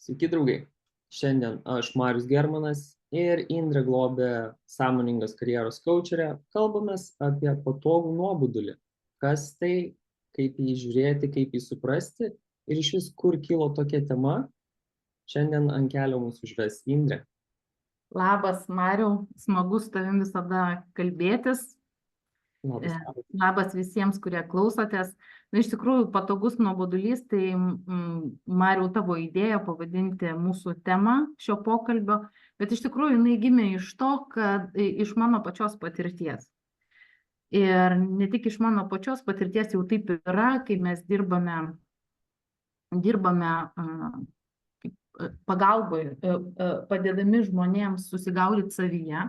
Sveiki, draugai. Šiandien aš, Marius Germanas ir Indrė Globė, sąmoningas karjeros coacherė, kalbamės apie patogų nuobodulį. Kas tai, kaip jį žiūrėti, kaip jį suprasti ir iš vis kur kilo tokia tema. Šiandien ant kelio mūsų užves Indrė. Labas, Mariau, smagu su tavim visada kalbėtis. Labas. Labas visiems, kurie klausotės. Na, iš tikrųjų, patogus nuobodulys, tai Mariau, tavo idėja pavadinti mūsų temą šio pokalbio, bet iš tikrųjų jinai gimė iš to, kad iš mano pačios patirties. Ir ne tik iš mano pačios patirties jau taip yra, kai mes dirbame pagalboj, padėdami žmonėms susigaudyti savyje.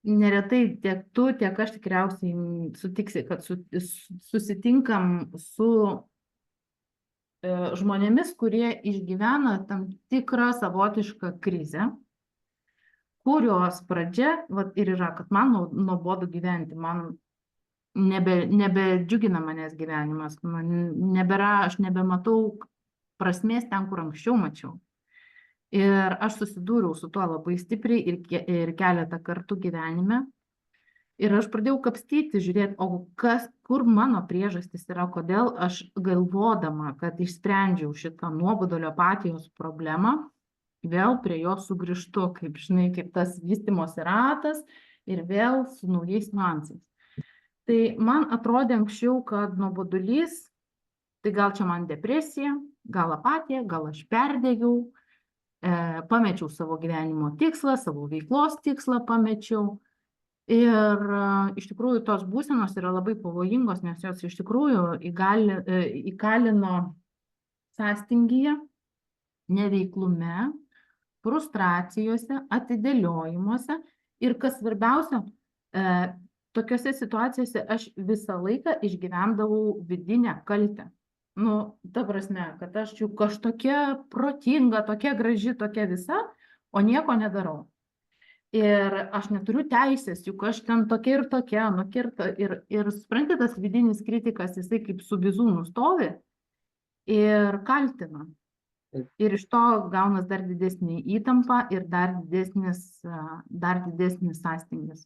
Neretai tiek tu, tiek aš tikriausiai sutiksi, kad susitinkam su žmonėmis, kurie išgyvena tam tikrą savotišką krizę, kurios pradžia ir yra, kad man nuobodu gyventi, man nebedžiugina manęs gyvenimas, aš nebematau prasmės ten, kur anksčiau mačiau. Ir aš susidūriau su tuo labai stipriai ir keletą kartų gyvenime. Ir aš pradėjau kapstyti, žiūrėti, kur mano priežastis yra, kodėl aš galvodama, kad išsprendžiau šitą nuobodulio apatijos problemą, vėl prie jo sugrįžtu, kaip žinai, kaip tas vystymosi ratas ir vėl su naujais niuansais. Tai man atrodė anksčiau, kad nuobodulys, tai gal čia man depresija, gal apatija, gal aš perdėgiau, pamečiau savo gyvenimo tikslą, savo veiklos tikslą pamečiau. Ir iš tikrųjų tos būsenos yra labai pavojingos, nes jos iš tikrųjų įkalino sąstingyje, neveiklume, frustracijose, atidėliojimuose ir kas svarbiausia, tokiose situacijose aš visą laiką išgyvendavau vidinę kaltę. Ta prasme, kad aš tokia protinga, tokia graži, tokia visa, o nieko nedarau. Ir aš neturiu teisės, juk aš ten tokia ir tokia, nukirta. Ir supranti, tas vidinis kritikas, jisai kaip su bizūnu stovi ir kaltina. Ir iš to gaunas dar didesnė įtampa ir dar didesnis sąstingis.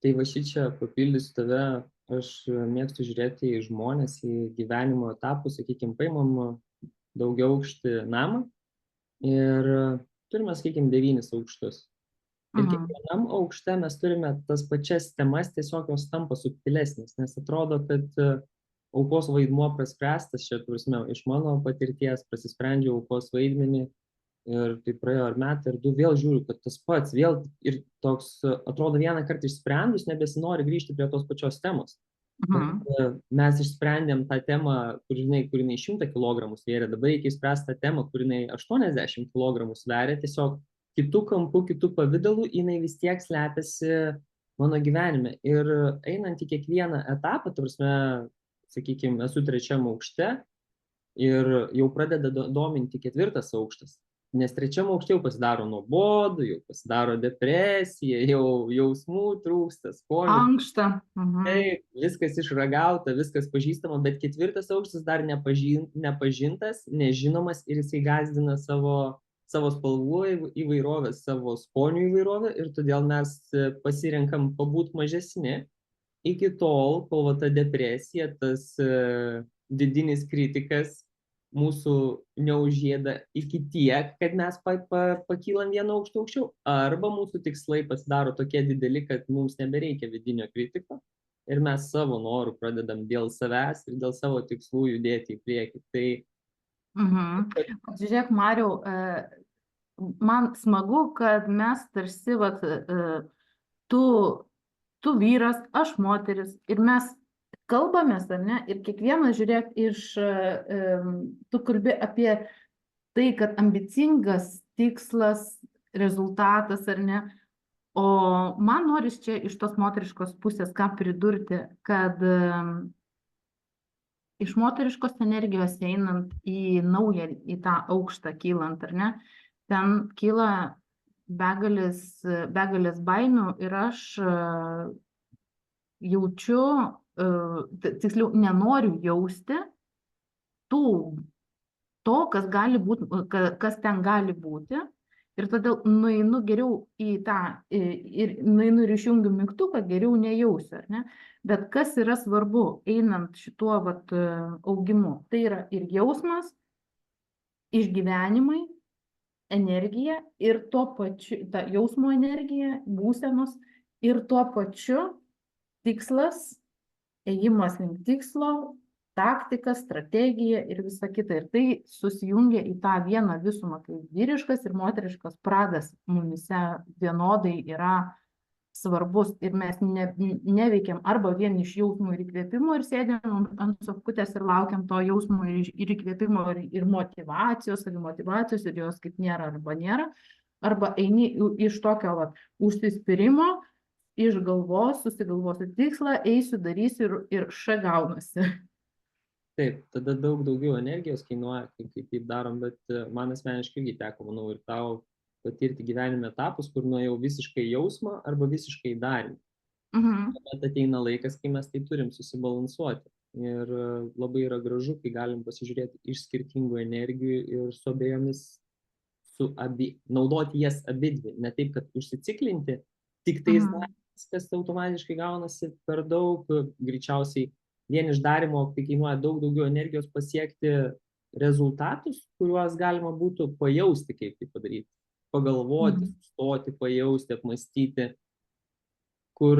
Tai va šičia papildysiu tave, aš mėgstu žiūrėti į žmonės, į gyvenimo etapus, sakykime, paimam daugiaaukštį namą ir turime, sakykime, 9 aukštus. Ir kiekvienam aukšte mes turime tas pačias temas, tiesiog jos tampa subtilesnės, nes atrodo, kad aukos vaidmuo praspręstas, čia prasme, iš mano patirties prasisprendžiau aukos vaidmenį. Ir tai praėjo ar metai, ir du vėl žiūriu, kad tas pats vėl ir toks, atrodo, vieną kartą išsprendus, nebesinori grįžti prie tos pačios temos. Mes išsprendėm tą temą, kur jinai 100 kg svėrė, dabar reikia išspręsti tą temą, kur jinai 80 kg svėrė, tiesiog kitų kampų, kitų pavydalų, jinai vis tiek slepiasi mano gyvenime. Ir einant į kiekvieną etapą, tarsi, sakykime, esu 3 aukšte ir jau pradeda dominti 4 aukštas. Nes 3 aukšte jau pasidaro nuobodu, jau pasidaro depresija, jau jausmų trūksta, skonių. Ankšta. Taip, viskas išragauta, viskas pažįstama, bet 4 aukštas dar nepažintas, nežinomas ir jisai gąsdina savo spalvų įvairovę, savo skonių įvairovę ir todėl mes pasirenkam pabūt mažesni iki tol, kol ta depresija, tas vidinis kritikas mūsų neužėda iki tiek, kad mes pakylam vienu aukštu aukščiau, arba mūsų tikslai pasidaro tokie dideli, kad mums nebereikia vidinio kritiko ir mes savo norų pradedam dėl savęs ir dėl savo tikslų judėti į priekį. Žiūrėk, Mariau, man smagu, kad mes tarsi, tu vyras, aš moteris ir mes kalbamės, ar ne? Ir kiekvienas, žiūrėk, tu kalbi apie tai, kad ambicingas tikslas, rezultatas, ar ne? O man noris čia iš tos moteriškos pusės ką pridurti, kad iš moteriškos energijos einant į naują, į tą aukštą kylant, ar ne? Ten kyla begalės baimių ir aš jaučiu, tiksliau, nenoriu jausti to, kas ten gali būti. Ir todėl nueinu geriau į tą, ir nueinu ir išjungiu mygtuką, geriau nejausiu, ar ne? Bet kas yra svarbu, einant šituo augimu, tai yra ir jausmas, išgyvenimai, energija ir tuo pačiu, ta jausmo energija, būsenos ir tuo pačiu tikslas, ėjimas link tikslo, taktika, strategija ir visa kita. Ir tai susijungia į tą vieną visumą, kai vyriškas ir moteriškas pradas mumise vienodai yra svarbus ir mes neveikiam arba vien iš jausmų ir įkvėpimo ir sėdėm ant sofkutės ir laukiam to jausmo ir įkvėpimo ir motyvacijos, savimotyvacijos ir jos kaip nėra arba nėra, arba eini iš tokio užsispyrimo, iš galvos, susigalvosiu tikslą, eisiu, darysiu ir gaunasi. Taip, tada daug daugiau energijos kainuoja, kai taip darom, bet man asmeniškai irgi teko, manau, ir tau patirti gyvenime etapus, kur nuėjau visiškai jausmą arba visiškai darimą. Bet ateina laikas, kai mes tai turim susibalansuoti. Ir labai yra gražu, kai galim pasižiūrėti iš skirtingų energijų ir su abiejomis, naudoti jas abidvi. Ne taip, kad užsiciklinti, tik tais darimas, kas automatiškai gaunasi per daug, greičiausiai vien iš darimo, kai kainuoja daug daugiau energijos pasiekti rezultatus, kuriuos galima būtų pajausti, kaip tai padaryti. Pagalvoti, sustoti, pajausti, apmąstyti, kur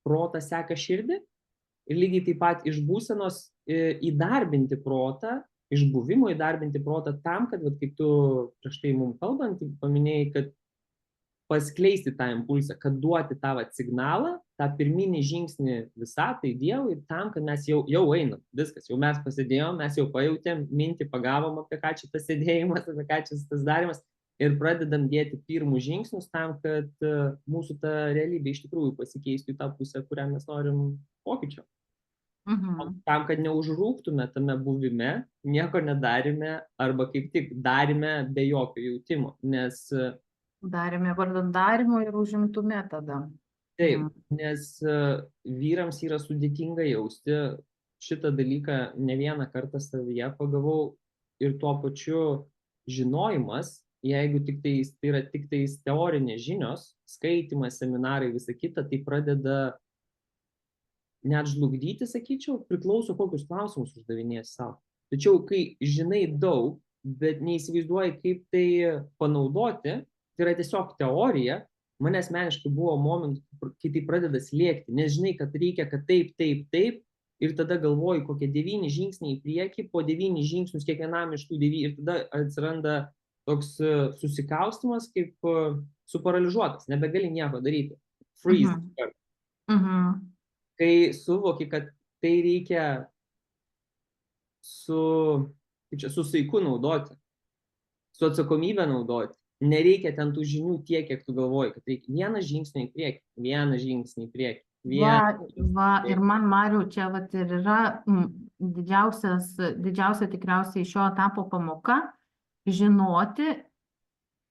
protas seka širdį ir lygiai taip pat iš būsenos įdarbinti protą, iš buvimo įdarbinti protą tam, kad, kaip tu prieš tai mums kalbant, paminėjai, kad paskleisti tą impulsą, kad duoti tą signalą, tą pirminį žingsnį visatai, Dievui, tam, kad mes jau einam. Viskas, jau mes pasidėjom, mes jau pajautėm, mintį pagavom, apie ką čia tas sėdėjimas, apie ką čia tas darimas ir pradedam dėti pirmus žingsnius tam, kad mūsų ta realybė iš tikrųjų pasikeistų į tą pusę, kurią mes norim pokyčio. Tam, kad neužrūktume tame buvime, nieko nedarime arba kaip tik darime be jokio jautimo, nes darėme vardan darimo ir užimtume tada. Taip, nes vyrams yra sudėtinga jausti šitą dalyką, ne vieną kartą savyje pagavau ir tuo pačiu žinojimas, jeigu tai yra tik tais teorinės žinios, skaitimas, seminarai, visa kita, tai pradeda net žlugdyti, sakyčiau, priklauso kokius klausimus uždavinės savo. Tačiau, kai žinai daug, bet neįsivaizduoji, kaip tai panaudoti, tai yra tiesiog teorija, mane asmeniškai buvo momentų, kai tai pradeda slėgti, nes žinai, kad reikia, kad taip, ir tada galvoji kokie 9 žingsniai į priekį, po 9 žingsnius kiekvienam iš tų 9 ir tada atsiranda toks susikaustimas, kaip suparalyžuotas, nebegali nieko daryti. Freeze. Kai suvoki, kad tai reikia su saiku naudoti, su atsakomybė naudoti. Nereikia ten tų žinių tiek, kiek tu galvoji, kad reikia vieną žingsnį į priekį. Ir man, Mariau, čia ir yra didžiausia tikriausiai šio etapo pamoka žinoti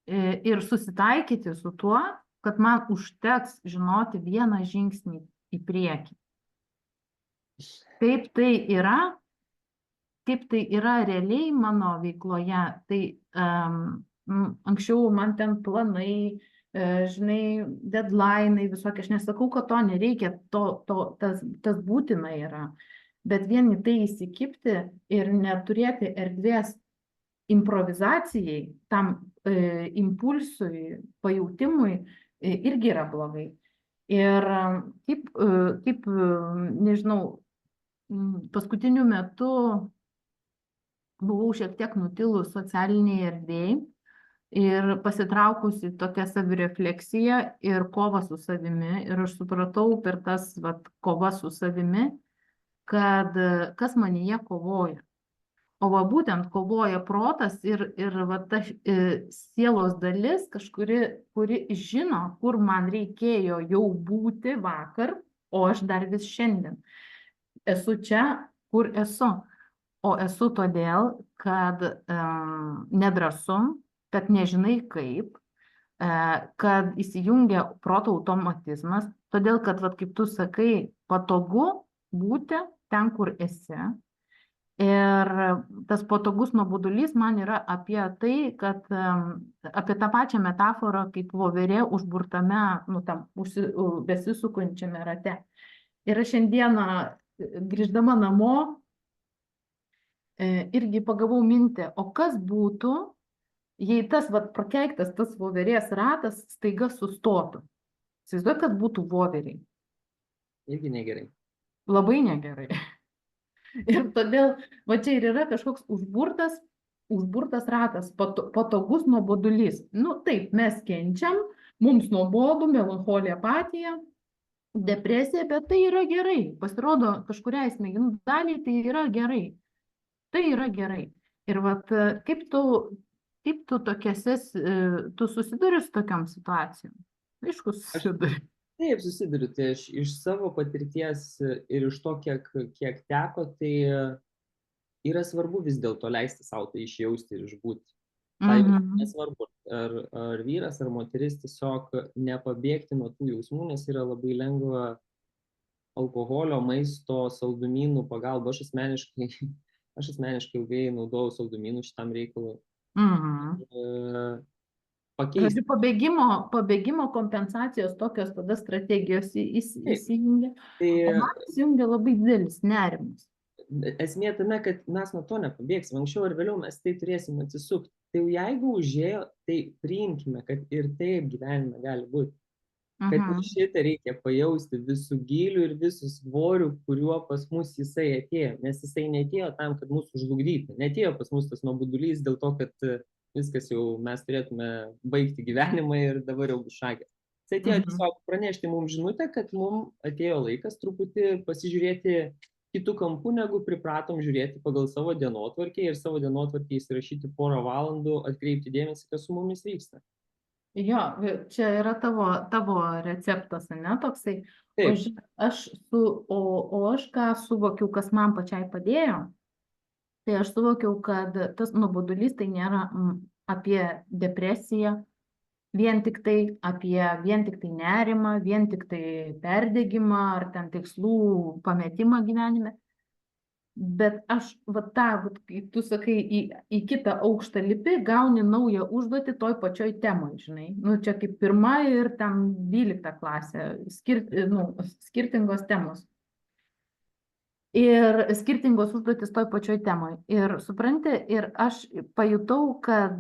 ir susitaikyti su tuo, kad man užteks žinoti vieną žingsnį į priekį. Kaip tai yra realiai mano veikloje, tai anksčiau man ten planai, žinai, deadline'ai visokie, aš nesakau, kad to nereikia, tas būtina yra, bet vien į tai įsikibti ir neturėti erdvės improvizacijai, tam impulsui, pajautimui irgi yra blogai. Ir kaip, nežinau, paskutiniu metu buvau šiek tiek nutilus socialinėje erdvėje ir pasitraukusi tokią savirefleksiją ir kovą su savimi. Ir aš supratau per tas kovą su savimi, kad kas manyje kovoja. O būtent kovoja protas ir ta sielos dalis, kuri žino, kur man reikėjo jau būti vakar, o aš dar vis šiandien. Esu čia, kur esu. O esu todėl, kad nedrąsu, kad nežinai kaip, kad įsijungia proto automatizmas, todėl, kad, kaip tu sakai, patogu būti ten, kur esi. Ir tas patogus nuobodulys man yra apie tai, kad apie tą pačią metaforą kaip voverė užburtame, nu, tam besisukančiame rate. Ir aš šiandieną grįždama namo irgi pagavau mintį, o kas būtų, jei tas prakeiktas tas voverės ratas staiga sustotų. Įsivaizduoju, kad būtų voveriai. Irgi negerai. Labai negerai. Ir todėl, va čia ir yra kažkoks užburtas ratas, patogus nuobodulys. Nu taip, mes kenčiam, mums nuobodu, melancholija, apatija, depresija, bet tai yra gerai. Pasirodo, kažkuriai smegenų daliai tai yra gerai. Tai yra gerai. Ir vat, kaip tu tokiose, tu susiduri su tokiam situacijom? Aišku, susiduri. Taip, susiduriu, tai aš iš savo patirties ir iš to, kiek teko, tai yra svarbu vis dėlto leisti savo tai išjausti ir išbūti. Tai nesvarbu, ar vyras, ar moteris, tiesiog nepabėgti nuo tų jausmų, nes yra labai lengva alkoholio, maisto, saldumynų pagalba. Aš asmeniškai ilgai naudojau saldumynų šitam reikalui. Pakeisti. Pabėgimo kompensacijos tokios tada strategijos įsijungia. O man įsijungia labai didelis nerimas. Esmė tame, kad mes nuo to nepabėgsim. Anksčiau ar vėliau mes tai turėsim atsisukti. Tai jeigu užėjo, tai priimkime, kad ir taip gyvenime gali būti. Kad ir šitą reikia pajausti visų gylių ir visų svorių, kuriuo pas mus jisai atėjo. Nes jisai neatėjo tam, kad mūsų žlugdyti. Neatėjo pas mus tas nuobodulys dėl to, kad viskas jau mes turėtume baigti gyvenimą ir dabar jau bus šakės. Jis atėjo tiesiog pranešti mums žinutę, kad mums atėjo laikas truputį pasižiūrėti kitų kampų, negu pripratom žiūrėti pagal savo dienotvarkę ir savo dienotvarkę įsirašyti porą valandų, atkreipti dėmesį, kas su mumis vyksta. Jo, čia yra tavo receptas, ne, toksai. O aš ką suvokiau, kas man pačiai padėjo, tai aš suvokiau, kad tas nuobodulys tai nėra apie depresiją, vien tik tai nerimą, vien tik tai perdegimą ar ten tikslų pametimą gyvenime. Bet aš, kaip tu sakai, į kitą aukštą lipi, gauni naują užduotį toj pačioj temoj, žinai. Nu, čia kaip 1 ir ten 12 klasė, skirtingos temos. Ir skirtingos užduotis toj pačioj temoj. Ir supranti, ir aš pajutau, kad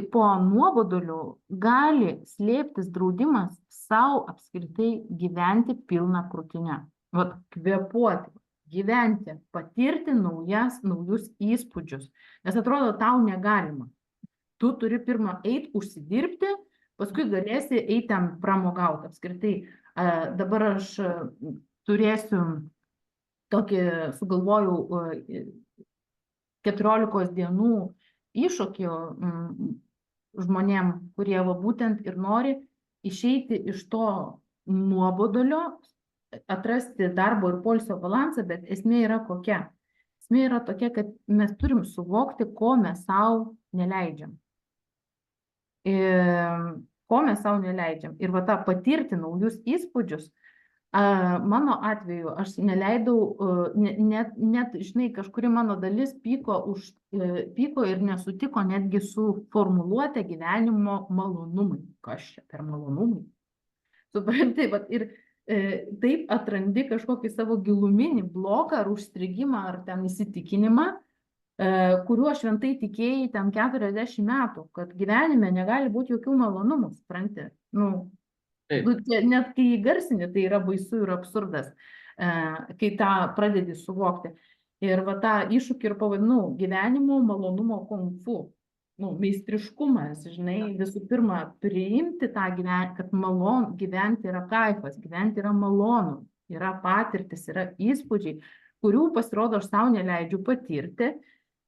po nuoboduliu gali slėptis draudimas savo apskritai gyventi pilną krūtinę. Vat kvėpuoti, gyventi, patirti naujus įspūdžius. Nes atrodo, tau negalima. Tu turi pirmą eiti užsidirbti, paskui galėsi eiti ten pramogauti. Apskritai, dabar aš turėsiu tokį, sugalvojau 14 dienų iššūkį žmonėm, kurie būtent ir nori išeiti iš to nuobodulio, atrasti darbo ir poilsio balansą, bet esmė yra kokia? Esmė yra tokia, kad mes turim suvokti, ko mes savo neleidžiam. Ko mes savo neleidžiam. Ir tą patirti naujus įspūdžius, mano atveju aš neleidau, net žinai, kažkuri mano dalis pyko ir nesutiko netgi su formuluotė gyvenimo malonumai. Kas čia per malonumai? Supranti, ir taip atrandi kažkokį savo giluminį bloką ar užstrigimą ar ten įsitikinimą, kuriuo šventai tikėjai ten 40 metų, kad gyvenime negali būti jokių malonumų, supranti. Net kai įgarsini, tai yra baisu ir absurdas, kai tą pradedi suvokti. Ir tą iššūkį ir pavadinau gyvenimo malonumo kung fu. Meistriškumas, žinai, visų pirma, priimti tą gyvenimą, kad gyventi yra kaifas, gyventi yra malonu, yra patirtis, yra įspūdžiai, kurių pasirodo aš savo neleidžiu patirti.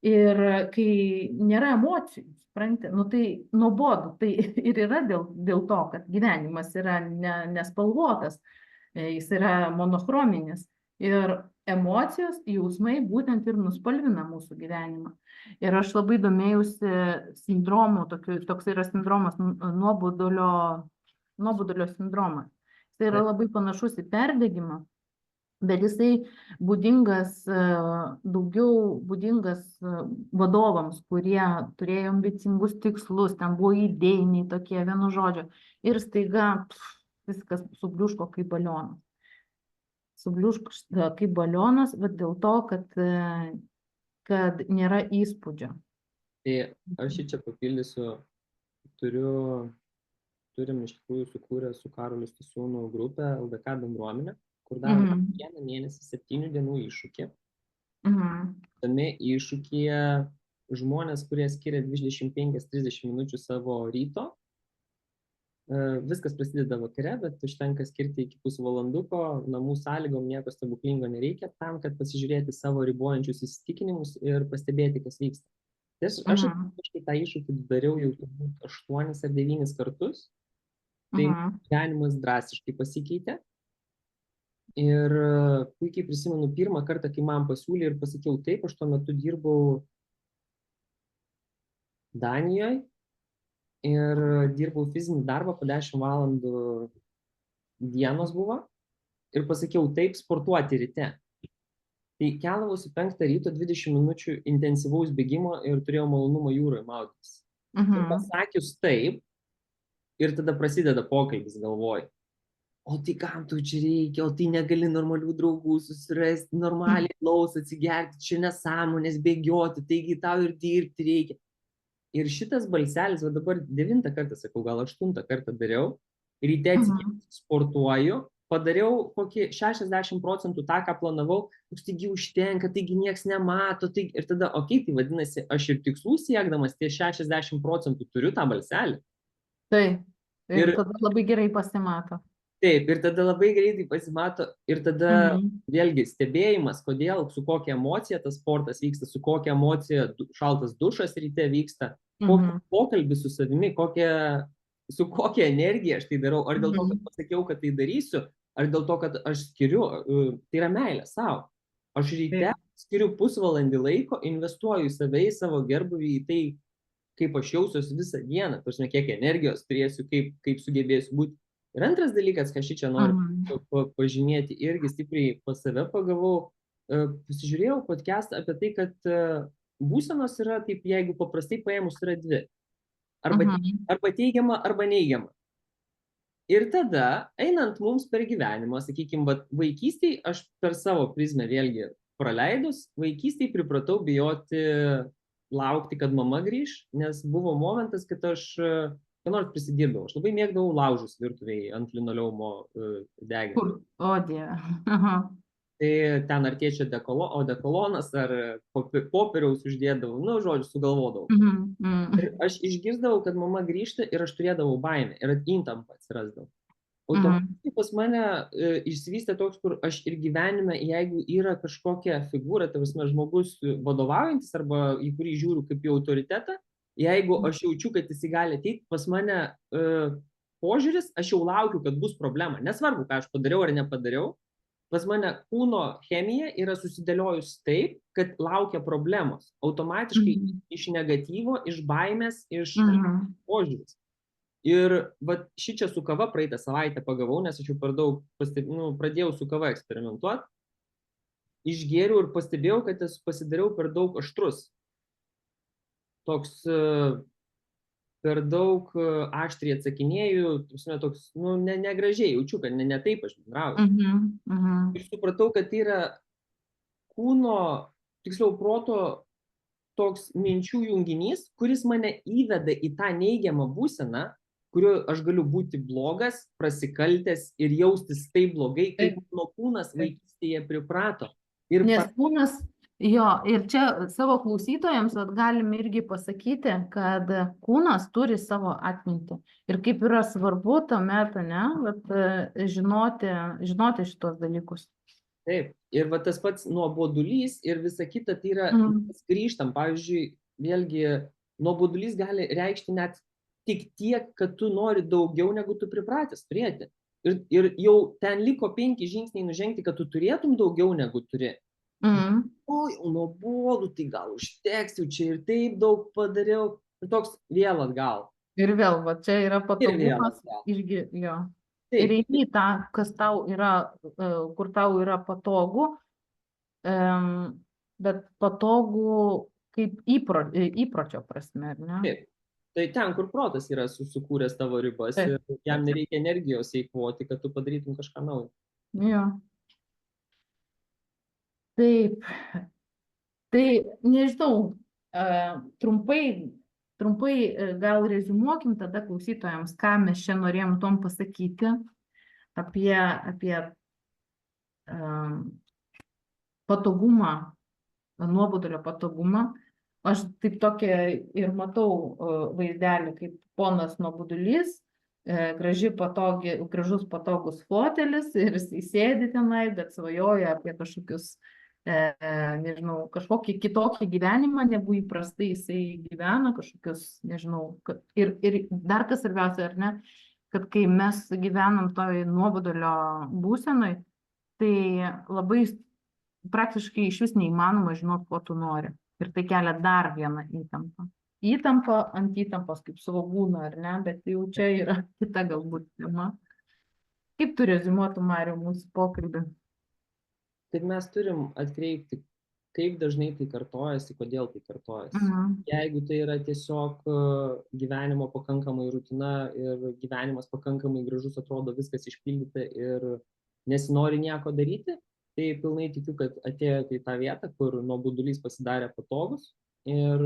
Ir kai nėra emocijų, supranti, tai nuobodu, tai ir yra dėl to, kad gyvenimas yra nespalvotas, jis yra monochrominis. Ir emocijos, jausmai būtent ir nuspalvina mūsų gyvenimą. Ir aš labai domėjausi sindromu, toks yra sindromas, nuobodulio sindromas. Tai yra labai panašus į perdegimą. bet jisai būdingas, daugiau būdingas vadovams, kurie turėjo ambicingus tikslus, ten buvo idėjiniai tokie, vienu žodžiu, ir staiga viskas subliūško kaip balionas. Subliūško kaip balionas, bet dėl to, kad nėra įspūdžio. Tai aš čia papildysiu, turim iš tikrųjų sukūrę su Karoliu Stasūnu grupę LDK bendruomenę, kur darom vieną mėnesį 7 dienų iššūkį. Tame iššūkyje žmonės, kurie skiria 25-30 minučių savo ryto, viskas prasideda vakare, bet užtenka skirti iki pusvalanduko, namų sąlygom nieko stebuklingo nereikia tam, kad pasižiūrėti savo ribojančius įsitikinimus ir pastebėti, kas vyksta. Tai aš tą iššūkį dariau jau turbūt 8 ar 9 kartus, tai gyvenimas drastiškai pasikeitė. Ir puikiai prisimenu pirmą kartą, kai man pasiūlė ir pasakiau taip, aš tuo metu dirbau Danijoje ir dirbau fizinį darbą po 10 valandų dienos buvo ir pasakiau taip sportuoti ryte. Tai keldavausi 5 ryto 20 minučių intensyvaus bėgimo ir turėjau malonumą jūroje maudytis. Ir pasakius taip, ir tada prasideda pokalbis galvoj. O tai kam tu čia reikia, o tai negali normalių draugų susirasti, normaliai laus atsigerti, čia nesąmonės bėgioti, taigi tau ir dirbti reikia. Ir šitas balselis, va dabar 9 kartą sakau, gal 8 kartą dariau, ryte atsikėliau, sportuoju, padariau kokį 60% tą, ką planavau, taigi užtenka, taigi nieks nemato, taigi... ir tada, okei, tai vadinasi, aš ir tikslų siekdamas tie 60% turiu tą balselį. Taip, ir tada labai gerai pasimato. Taip, ir tada labai greitai pasimato, ir tada vėlgi stebėjimas, kodėl, su kokia emocija tas sportas vyksta, su kokia emocija šaltas dušas ryte vyksta, kokį pokalbį su savimi, su kokia energija aš tai darau, ar dėl to, kad pasakiau, kad tai darysiu, ar dėl to, kad aš skiriu, tai yra meilė savo. Aš ryte skiriu pusvalandį laiko, investuoju į save, į savo gerbūvį, į tai, kaip aš jausiuosi visą dieną, kiek energijos turėsiu, kaip sugebėsiu būti. Ir antras dalykas, ką aš čia noriu pažymėti, irgi stipriai pas save pagavau, pasižiūrėjau podcastą apie tai, kad būsenos yra, taip jeigu paprastai paėmus, yra dvi. Arba teigiama, arba neigiama. Ir tada, einant mums per gyvenimą, sakykime, vaikystėje, aš per savo prizmę vėlgi praleidus, vaikystėje pripratau bijoti laukti, kad mama grįš, nes buvo momentas, kad aš nors prisidirbdavau. Aš labai mėgdavau laužus virtuvėje ant linoleumo deginti. O Dieve. Tai ten ar tėčio odekolonas, ar popieriaus uždėdavau, žodžiu, sugalvodavau. Ir aš išgirdavau, kad mama grįžta ir aš turėdavau baimę ir įtampą atsirasdavau. Automatiškai pas mane išsivystė toks, kur aš ir gyvenime, jeigu yra kažkokia figūra, tai žmogus vadovaujantis arba į kurį žiūriu kaip į autoritetą, jeigu aš jaučiu, kad jis gali ateiti, pas mane požiūris, aš jau laukiu, kad bus problema. Nesvarbu, ką aš padariau ar nepadariau, pas mane kūno chemija yra susidėliojus taip, kad laukia problemos. Automatiškai iš negatyvo, iš baimės, iš požiūris. Ir šičia su kava praeitą savaitę pagavau, nes aš jau per daug pradėjau su kava eksperimentuoti. Išgėriau ir pastebėjau, kad pasidariau per daug aštrus. Toks per daug aštriai atsakinėju, toks, negražiai jaučiu, kad ne taip aš bendrauju. Ir supratau, kad tai yra kūno, tiksliau proto toks minčių junginys, kuris mane įveda į tą neigiamą būseną, kuriuo aš galiu būti blogas, prasikaltęs ir jaustis taip blogai, kaip mano kūnas vaikystėje priprato. Nes kūnas... Jo, ir čia savo klausytojams galim irgi pasakyti, kad kūnas turi savo atmintį. Ir kaip yra svarbu tuomet, žinoti šitos dalykus. Taip, ir tas pats nuobodulys ir visa kita, tai yra grįžtam. Pavyzdžiui, vėlgi, nuobodulys gali reikšti net tik tiek, kad tu nori daugiau, negu tu pripratęs turėti. Ir jau ten liko 5 žingsniai nužengti, kad tu turėtum daugiau, negu turi. Oi, nuobodu, tai gal užteks, jau čia ir taip daug padariau, ir toks vėl atgal. Ir vėl, čia yra patogumas irgi, jo. ir Taip, eini į tą, kas tau yra, kur tau yra patogu, bet patogu kaip įpročio prasme, ar ne? taip. Tai ten, kur protas yra susikūręs tavo ribas Taip, ir jam taip, nereikia energijos eikvoti, kad tu padarytum kažką naujo. jo. Taip, tai nežinau, trumpai gal reziumuokim tada klausytojams, ką mes čia norėjom tom pasakyti apie patogumą, nuobodulio patogumą. Aš taip tokia ir matau vaizdelį, kaip ponas nuobodulys, gražus patogus fotelis ir jis sėdi tenai, bet svajoja apie kažkokius, nežinau, kažkokį kitokį gyvenimą, negu įprastai jisai gyvena, kažkokius, nežinau, ir dar kas svarbiausia, ar ne, kad kai mes gyvenam toj nuobodulio būsenoj, tai labai praktiškai iš vis neįmanoma žinot, ko tu nori. Ir tai kelia dar vieną įtampą. Įtampa ant įtampos kaip svogūno, ar ne? Bet jau čia yra kita galbūt tema. Kaip tu rezimuotum, Mariau, mūsų pokalbį? Tai mes turim atkreipti, kaip dažnai tai kartojasi, kodėl tai kartojasi. Mhm. Jeigu tai yra tiesiog gyvenimo pakankamai rutina ir gyvenimas pakankamai gražus, atrodo viskas išpildyta ir nesinori nieko daryti, tai pilnai tikiu, kad atėjote į tą vietą, kur nuobodulys pasidarė patogus ir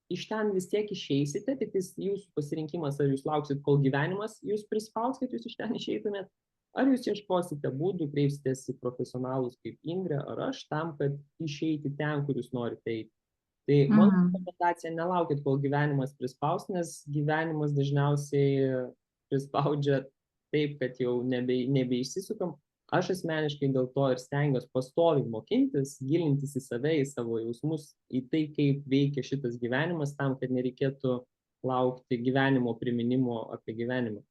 iš ten vis tiek išeisite, tik jūsų pasirinkimas, ar jūs lauksit, kol gyvenimas jūs prispaus, kad jūs iš ten išeitumėt, ar jūs ieškosite būdų, kreipsitės į profesionalus kaip Indrė ar aš, tam, kad išeiti ten, kur jūs norite eiti. Tai mano rekomendacija, nelaukit, kol gyvenimas prispaus, nes gyvenimas dažniausiai prispaudžia taip, kad jau nebeišsisukam. Aš asmeniškai dėl to ir stengiuosi pastoviai mokintis, gilintis į save, į savo jausmus, į tai, kaip veikia šitas gyvenimas, tam, kad nereikėtų laukti gyvenimo priminimo apie gyvenimą.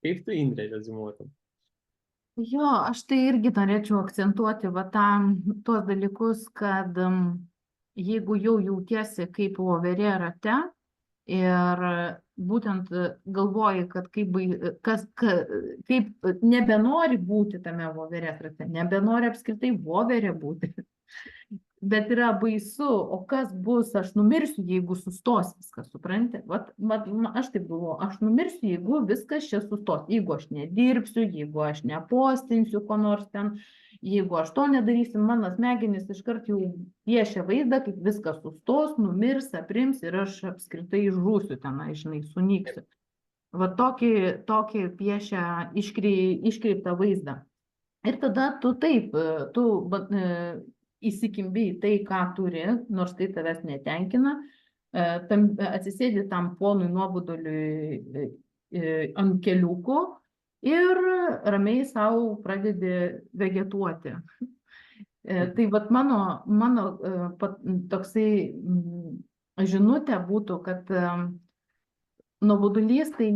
Kaip tu, Indrė, rezimuotum? Jo, aš tai irgi norėčiau akcentuoti tuos dalykus, kad jeigu jau jautiesi kaip voverė rate ir būtent galvoji, kad kaip nebenori būti tame voverės rate, nebenori apskritai voverė būti, bet yra baisu, o kas bus, aš numirsiu, jeigu sustos viskas, supranti? Aš taip galvoju, aš numirsiu, jeigu viskas čia sustos, jeigu aš nedirbsiu, jeigu aš nepostinsiu ko nors ten, jeigu aš to nedarysiu, mano smegenys iškart jau piešia vaizdą, kaip viskas sustos, numirs, aprims ir aš apskritai žūsiu tenai, žinai, sunyksiu. Va tokį piešia iškreiptą vaizdą. Ir tada tu taip, įsikimbi į tai, ką turi, nors tai tavęs netenkina, atsisėdi tam ponui nuoboduliui ant keliuko ir ramiai savo pradedi vegetuoti. Tai vat mano toksai žinutė būtų, kad nuobodulys tai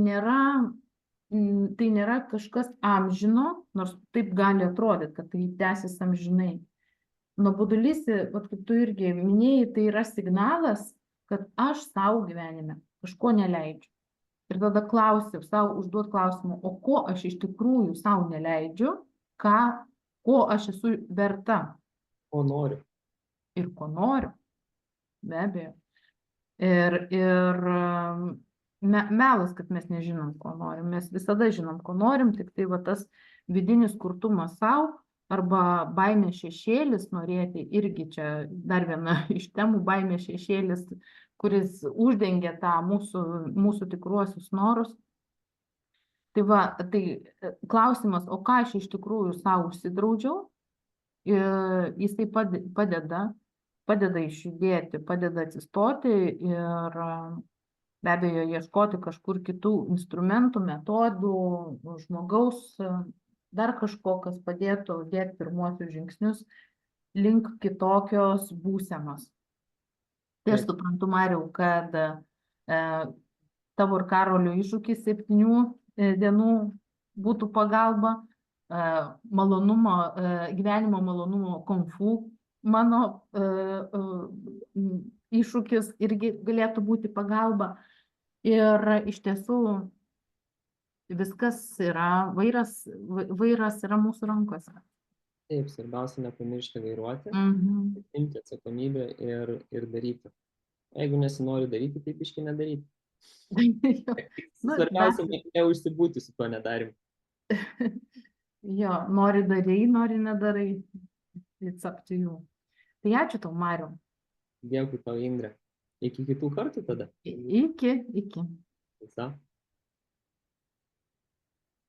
nėra kažkas amžino, nors taip gali atrodyti, kad tai tęsis amžinai. Nuobodulys, vat kaip tu irgi minėjai, tai yra signalas, kad aš savo gyvenime kažko neleidžiu. Ir tada užduot klausimą, o ko aš iš tikrųjų savo neleidžiu, ko aš esu verta. Ko noriu. Ir ko noriu, be abejo. Ir melas, kad mes nežinom, ko norim. Mes visada žinom, ko norim, tik tai va tas vidinis kurtumas savo, arba baimės šešėlis, norėti irgi čia dar viena iš temų, baimės šešėlis, kuris uždengia tą mūsų tikruosius norus. Tai va, tai klausimas, o ką aš iš tikrųjų savo užsidraudžiau, jisai padeda išjudėti, padeda atsistoti ir be abejo ieškoti kažkur kitų instrumentų, metodų, žmogaus, dar kažko, kas padėtų dėti pirmuosius žingsnius link kitokios būsenos. Tai aš suprantu, Mariau, kad tavo ir Karolio iššūkis 7 dienų būtų pagalba, gyvenimo malonumo konfu mano iššūkis irgi galėtų būti pagalba. Ir iš tiesų viskas yra, vairas yra mūsų rankose. Taip, svarbiausia nepamiršti vairuoti, Mhm. imti atsakomybę ir daryti. Jeigu nesinori daryti, tai biškai nedaryti. Jo. Nu, Svarbiausia neužsibūti su to nedarimu. jo, nori darai, nori nedarai. It's up to you. Tai ačiū tau, Mariau. Dėkui tau, Indrė. Iki kitų kartų tada. Iki. Visa.